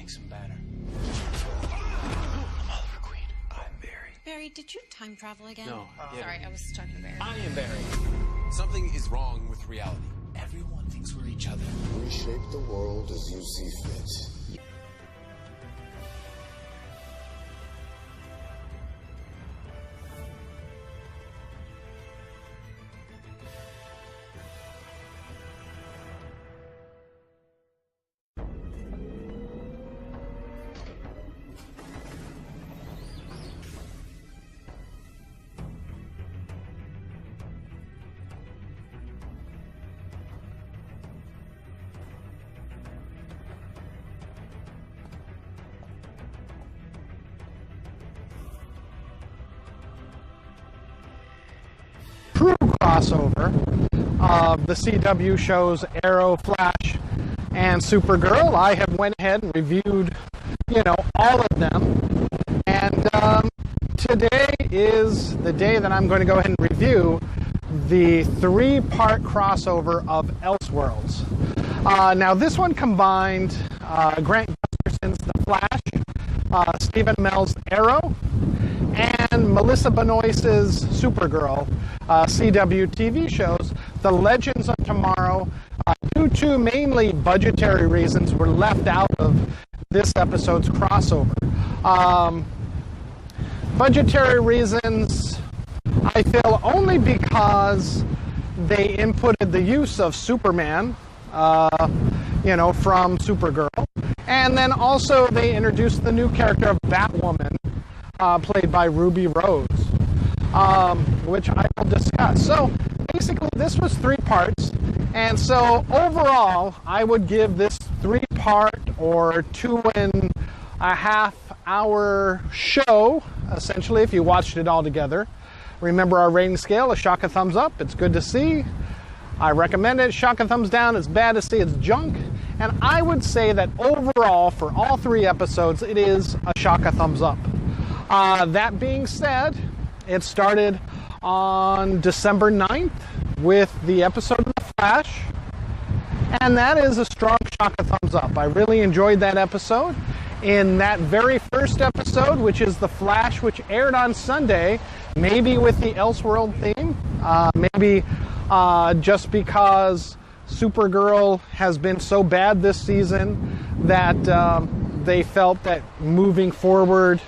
makes him better. I'm Oliver Queen. I'm Barry. Barry, did you time travel again? No. Sorry, I was talking to Barry. I am Barry. Something is wrong with reality. Everyone thinks we're each other. Reshape the world as you see fit. True crossover of the CW shows Arrow, Flash, and Supergirl. I have went ahead and reviewed, all of them. And today is the day that I'm going to go ahead and review the 3-part crossover of ELSEWORLDS. Now, this one combined Grant Gusperson's The Flash, Stephen Amell's Arrow, and Melissa Benoist's Supergirl CW TV shows. The Legends of Tomorrow, due to mainly budgetary reasons, were left out of this episode's crossover. Budgetary reasons, I feel, only because they inputted the use of Superman, from Supergirl, and then also they introduced the new character of Batwoman, played by Ruby Rose, which I will discuss. So basically this was 3 parts, and so overall I would give this 3-part or 2.5-hour show, essentially, if you watched it all together. Remember our rating scale, a shock, a thumbs up, it's good to see. I recommend it. Shock and thumbs down, it's bad to see, it's junk. And I would say that overall, for all 3 episodes, it is a shock, a thumbs up. That being said, it started on December 9th with the episode of The Flash, and that is a strong shock, a thumbs up. I really enjoyed that episode. In that very first episode, which is The Flash, which aired on Sunday, maybe with the Elseworld theme, maybe just because Supergirl has been so bad this season that they felt that moving forward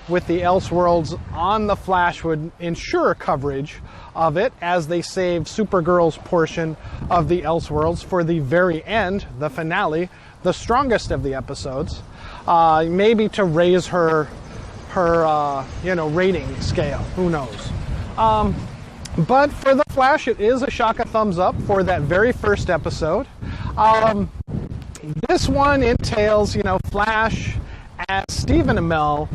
with the Elseworlds on The Flash would ensure coverage of it, as they saved Supergirl's portion of the Elseworlds for the very end, the finale, the strongest of the episodes, maybe to raise her rating scale. Who knows? But for The Flash, it is a shock, a thumbs up for that very first episode. This one entails, Flash as Stephen Amell,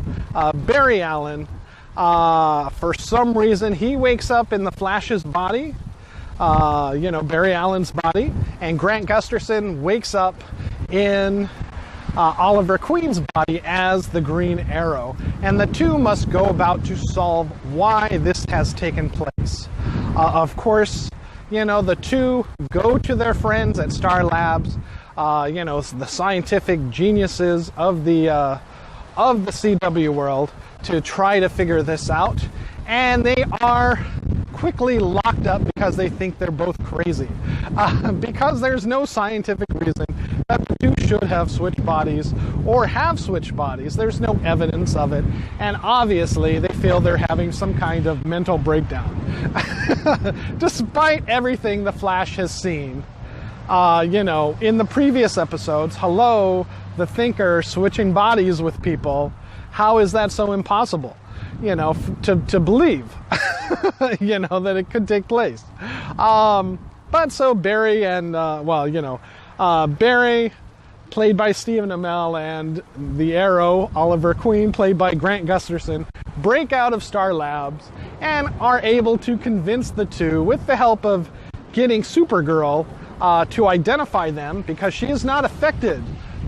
Barry Allen. For some reason, he wakes up in the Flash's body, Barry Allen's body, and Grant Gusperson wakes up in Oliver Queen's body as the Green Arrow. And the two must go about to solve why this has taken place. Of course, the two go to their friends at Star Labs, the scientific geniuses of the CW world, to try to figure this out, and they are quickly locked up because they think they're both crazy, because there's no scientific reason that the two should have switched bodies or have switched bodies. There's no evidence of it, and obviously they feel they're having some kind of mental breakdown. Despite everything the Flash has seen, in the previous episodes, hello, the Thinker switching bodies with people, how is that so impossible, to believe, that it could take place? But so Barry and, Barry, played by Stephen Amell, and the Arrow, Oliver Queen, played by Grant Gusperson, break out of Star Labs and are able to convince the two, with the help of getting Supergirl to identify them, because she is not affected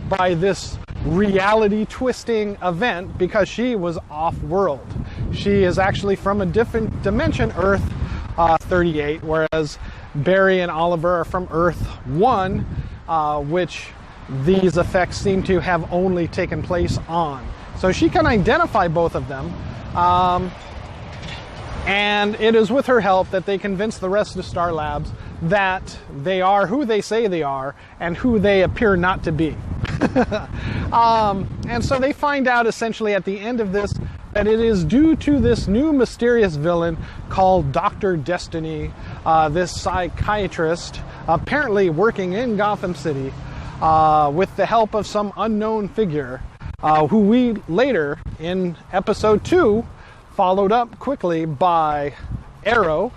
by this reality twisting event, because she was off-world. She is actually from a different dimension, Earth 38, whereas Barry and Oliver are from Earth 1, which these effects seem to have only taken place on. So she can identify both of them. And it is with her help that they convince the rest of Star Labs that they are who they say they are and who they appear not to be. And so they find out essentially at the end of this that it is due to this new mysterious villain called Dr. Destiny, this psychiatrist apparently working in Gotham City with the help of some unknown figure who we later in episode 2 followed up quickly by Arrow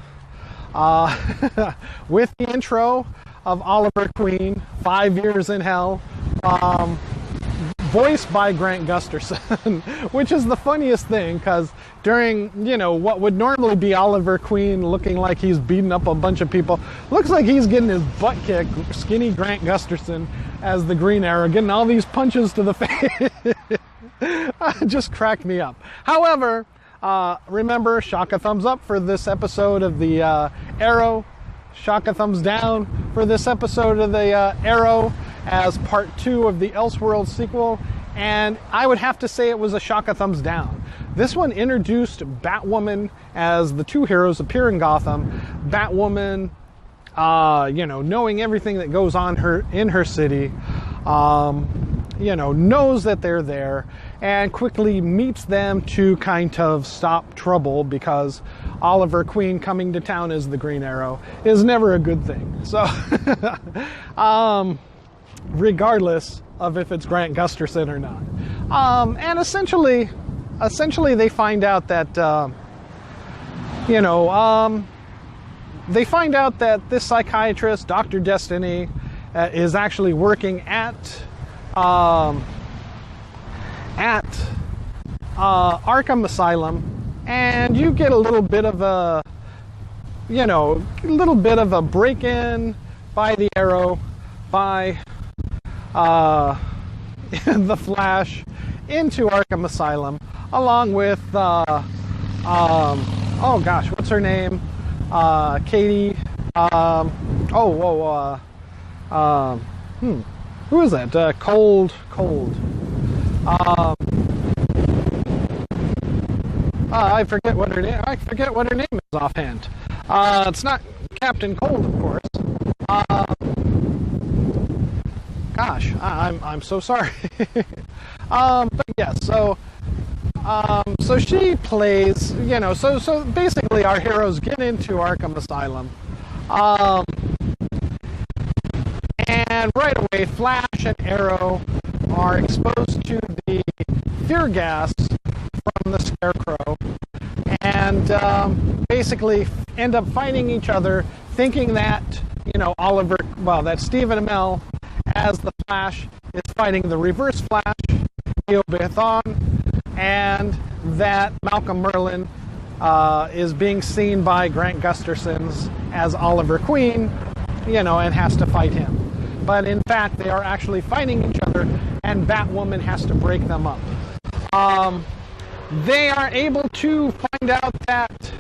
with the intro of Oliver Queen, 5 Years in Hell, voiced by Grant Gustafson, which is the funniest thing because during, what would normally be Oliver Queen looking like he's beating up a bunch of people, looks like he's getting his butt kicked, skinny Grant Gustafson as the Green Arrow, getting all these punches to the face. Just cracked me up. However, remember, shock a thumbs up for this episode of the Arrow. Shock a thumbs down for this episode of the Arrow as part 2 of the ELSEWORLDS sequel. And I would have to say it was a shock a thumbs down. This one introduced Batwoman as the two heroes appear in Gotham. Batwoman, knowing everything that goes on in her city, knows that they're there and quickly meets them to kind of stop trouble because Oliver Queen coming to town as the Green Arrow is never a good thing. So, regardless of if it's Grant Gustafson or not. And essentially they find out that, they find out that this psychiatrist, Dr. Destiny, is actually working at Arkham Asylum, and you get a little bit of a break-in by the Arrow, by the Flash into Arkham Asylum, along with oh gosh, what's her name? Katie. Who is that? Cold. I forget what her name. I forget what her name is offhand. It's not Captain Cold, of course. Gosh, I'm so sorry. But yeah, so she plays. So basically, our heroes get into Arkham Asylum. And right away, Flash and Arrow are exposed to the fear gas from the Scarecrow, and basically end up fighting each other, thinking that that Stephen Amell as the Flash is fighting the Reverse Flash, Theo Bethon, and that Malcolm Merlyn is being seen by Grant Gustafson's as Oliver Queen, and has to fight him. But in fact, they are actually fighting each other, and Batwoman has to break them up. They are able to find out that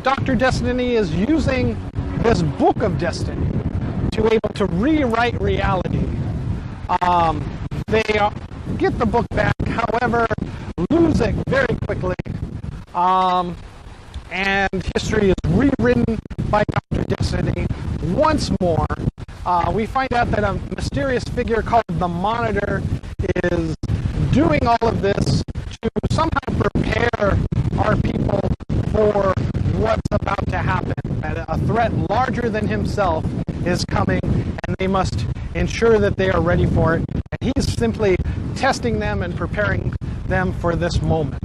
Dr. Destiny is using this Book of Destiny to able to rewrite reality. They get the book back, however, lose it very quickly, and history is rewritten by Dr. Destiny once more. We find out that a mysterious figure called the Monitor is doing all of this to somehow prepare our people for what's about to happen. That a threat larger than himself is coming, and they must ensure that they are ready for it. And he's simply testing them and preparing them for this moment.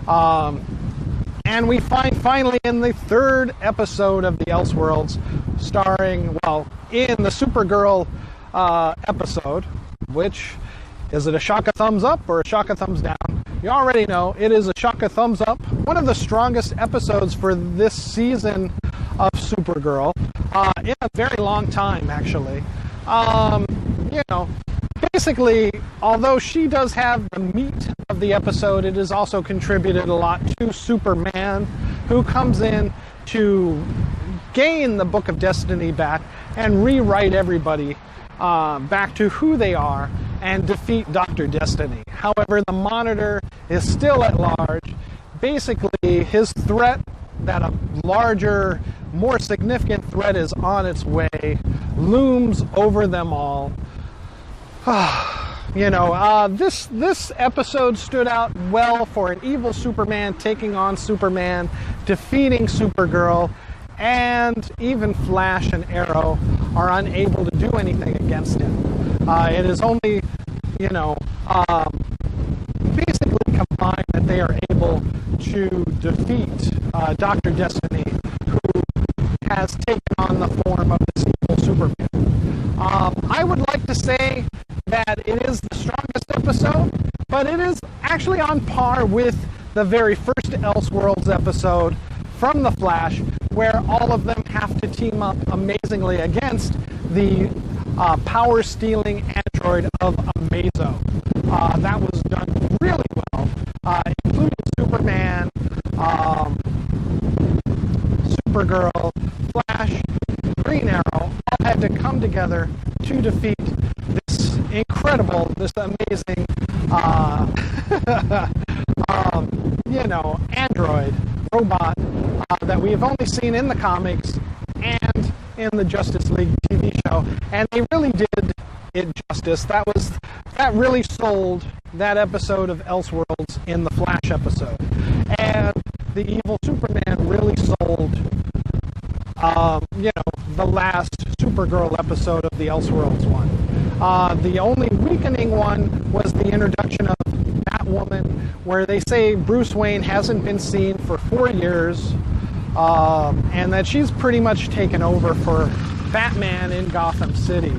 And we find finally in the 3rd episode of the ELSEWORLDS, starring, in the Supergirl episode, which, is it a shock a thumbs up or a shock a thumbs down? You already know, it is a shock a thumbs up. One of the strongest episodes for this season of Supergirl, in a very long time, actually. Basically, although she does have the meat of the episode, it has also contributed a lot to Superman, who comes in to gain the Book of Destiny back and rewrite everybody back to who they are and defeat Dr. Destiny. However, the Monitor is still at large. Basically, his threat, that a larger, more significant threat is on its way, looms over them all. This episode stood out well for an evil Superman taking on Superman, defeating Supergirl, and even Flash and Arrow are unable to do anything against him. It is only, basically combined that they are able to defeat Dr. Destiny, who has taken on the form of this evil Superman. I would like to say that it is the strongest episode, but it is actually on par with the very first ELSEWORLDS episode from The Flash, where all of them have to team up amazingly against the power-stealing android of Amazo. That was done really well, including Superman, Supergirl, Flash, Green Arrow, all had to come together to defeat this incredible, this amazing, android, robot that we have only seen in the comics and in the Justice League TV show, and they really did it justice. That really sold that episode of ELSEWORLDS in the Flash episode, and the evil Superman really sold, the last Supergirl episode of the ELSEWORLDS one. The only weakening one was the introduction of Batwoman, where they say Bruce Wayne hasn't been seen for 4 years, and that she's pretty much taken over for Batman in Gotham City.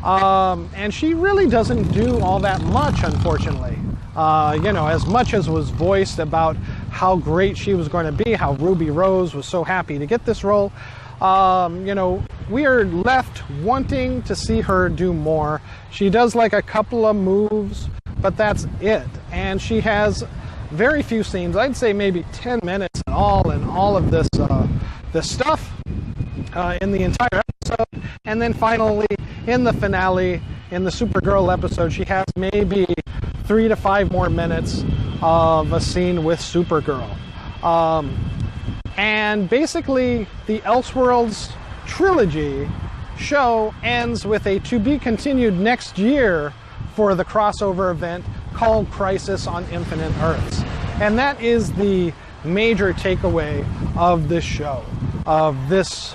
And she really doesn't do all that much, unfortunately. As much as was voiced about how great she was going to be, how Ruby Rose was so happy to get this role, we are left wanting to see her do more. She does like a couple of moves, but that's it. And she has very few scenes. I'd say maybe 10 minutes in all of this stuff in the entire episode. And then finally, in the finale, in the Supergirl episode, she has maybe 3 to 5 more minutes of a scene with Supergirl. And basically, the ELSEWORLDS trilogy show ends with a to-be-continued next year for the crossover event called Crisis on Infinite Earths. And that is the major takeaway of this show, of this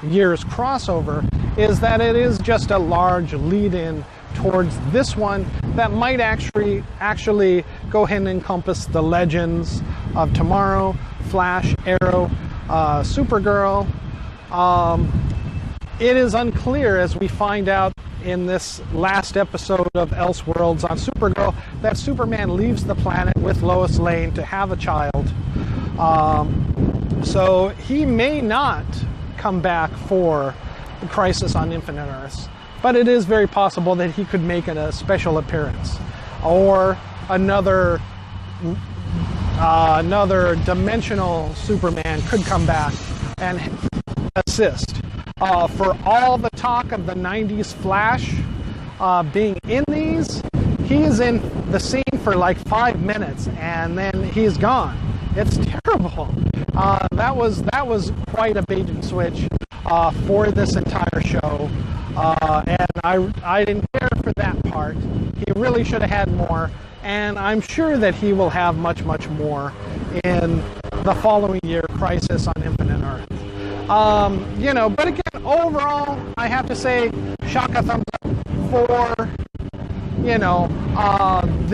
year's crossover, is that it is just a large lead-in towards this one that might actually go ahead and encompass the legends of tomorrow, Flash, Arrow, Supergirl. It is unclear, as we find out in this last episode of ELSEWORLDS on Supergirl, that Superman leaves the planet with Lois Lane to have a child. So he may not come back for the Crisis on Infinite Earths, but it is very possible that he could make a special appearance, or another dimensional Superman could come back and assist. For all the talk of the 90s Flash being in these, he is in the scene for like 5 minutes and then he's gone. It's terrible. That was quite a bait and switch for this entire show, and I didn't care for that part. He really should have had more, and I'm sure that he will have much more in the following year, Crisis on Infinite Earth. But again, overall, I have to say, shock a thumbs up for,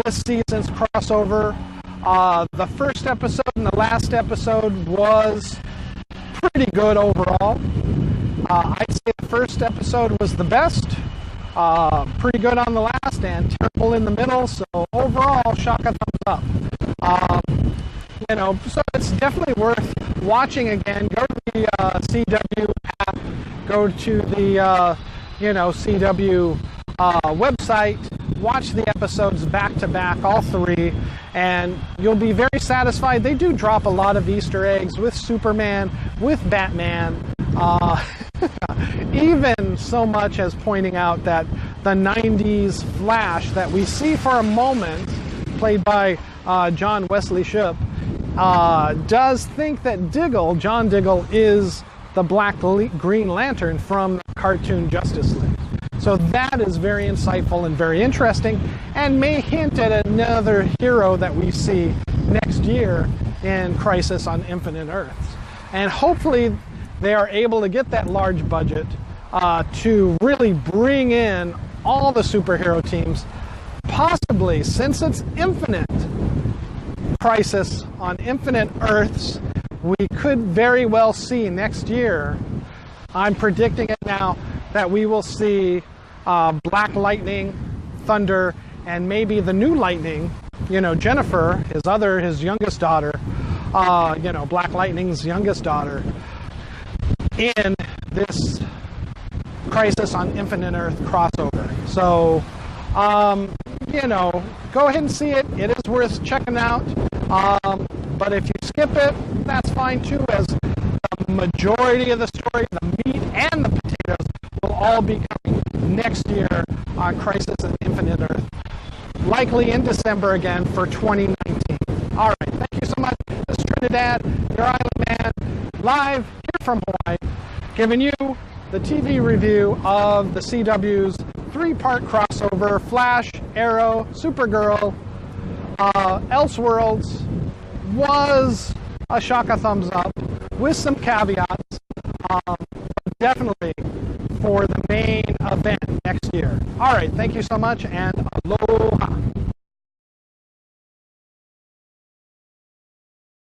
this season's crossover. The first episode and the last episode was pretty good overall. I'd say the first episode was the best, pretty good on the last, and terrible in the middle, so overall, shock a thumbs up. So it's definitely worth watching again. Go to the CW app, go to the, CW website, watch the episodes back to back, all 3, and you'll be very satisfied. They do drop a lot of Easter eggs with Superman, with Batman, even even so much as pointing out that the 90s Flash that we see for a moment, played by John Wesley Shipp, does think that John Diggle, is the Green Lantern from the cartoon Justice League. So that is very insightful and very interesting, and may hint at another hero that we see next year in Crisis on Infinite Earths. And hopefully they are able to get that large budget to really bring in all the superhero teams, possibly, since it's Infinite Crisis on Infinite Earths, we could very well see next year, I'm predicting it now, that we will see Black Lightning, Thunder, and maybe the new Lightning, Jennifer, his youngest daughter, Black Lightning's youngest daughter, in this Crisis on Infinite Earth crossover. So, go ahead and see it. It is worth checking out. But if you skip it, that's fine too, as the majority of the story, the meat and the potatoes, will all be coming next year on Crisis on Infinite Earth. Likely in December again for 2019. All right, thank you so much. This is Trinidad, your Island Man, live here from Hawaii, giving you the TV review of the CW's 3-part crossover, Flash, Arrow, Supergirl, ELSEWORLDS. Was a shock, a thumbs up, with some caveats, but definitely for the main event next year. All right, thank you so much, and aloha.